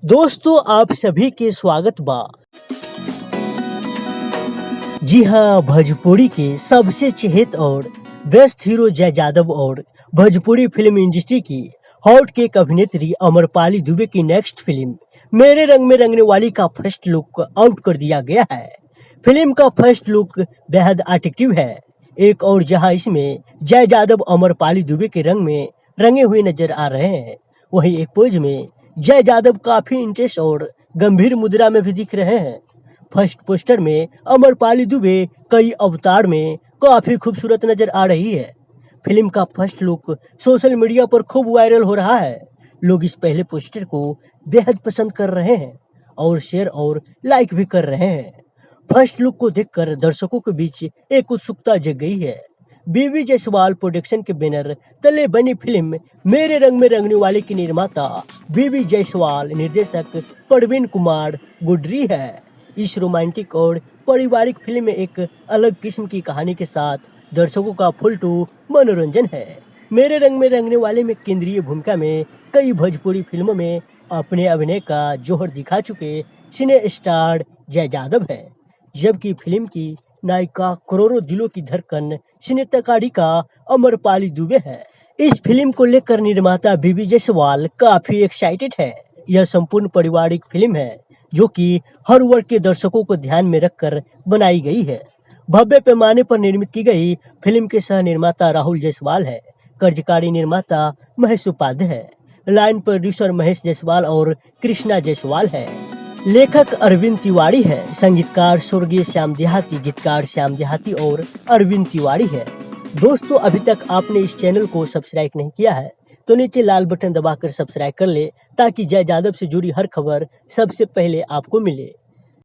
दोस्तों आप सभी के स्वागत बा। जी हाँ, भोजपुरी के सबसे चहेत और बेस्ट हीरो जय यादव और भोजपुरी फिल्म इंडस्ट्री की हॉट केक अभिनेत्री अमरपाली दुबे की नेक्स्ट फिल्म मेरे रंग में रंगने वाली का फर्स्ट लुक आउट कर दिया गया है। फिल्म का फर्स्ट लुक बेहद अट्रैक्टिव है। एक और जहां इसमें जय यादव अमरपाली दुबे के रंग में रंगे हुए नजर आ रहे हैं, वहीं एक पोज में जय यादव काफी इंटेंस और गंभीर मुद्रा में भी दिख रहे हैं। फर्स्ट पोस्टर में अमरपाली दुबे कई अवतार में काफी खूबसूरत नजर आ रही है। फिल्म का फर्स्ट लुक सोशल मीडिया पर खूब वायरल हो रहा है। लोग इस पहले पोस्टर को बेहद पसंद कर रहे हैं और शेयर और लाइक भी कर रहे हैं। फर्स्ट लुक को देखकर दर्शकों के बीच एक उत्सुकता जग गई है। बीवी जायसवाल प्रोडक्शन के बैनर तले बनी फिल्म मेरे रंग में रंगने वाले की निर्माता बीवी जायसवाल, निर्देशक प्रवीण कुमार गुडरी है। इस रोमांटिक और पारिवारिक फिल्म में एक अलग किस्म की कहानी के साथ दर्शकों का फुल टू मनोरंजन है। मेरे रंग में रंगने वाले में केंद्रीय भूमिका में कई भोजपुरी फिल्मों में अपने अभिनय का जोहर दिखा चुके सिने स्टार जय यादव है, जबकि फिल्म की नायिका करोड़ों दिलों की धड़कन सिनेतकारिका अमरपाली दुबे है। इस फिल्म को लेकर निर्माता बीवी जायसवाल काफी एक्साइटेड है। यह संपूर्ण पारिवारिक फिल्म है जो कि हर वर्ग के दर्शकों को ध्यान में रखकर बनाई गई है। भव्य पैमाने पर निर्मित की गई फिल्म के सह निर्माता राहुल जायसवाल है, कार्यकारी निर्माता महेश उपाध्याय है, लाइन प्रोड्यूसर महेश जायसवाल और कृष्णा जायसवाल है, लेखक अरविंद तिवारी है, संगीतकार स्वर्गीय श्याम देहाती, गीतकार श्याम देहाती और अरविंद तिवारी है। दोस्तों अभी तक आपने इस चैनल को सब्सक्राइब नहीं किया है तो नीचे लाल बटन दबाकर सब्सक्राइब कर ले ताकि जय यादव से जुड़ी हर खबर सबसे पहले आपको मिले।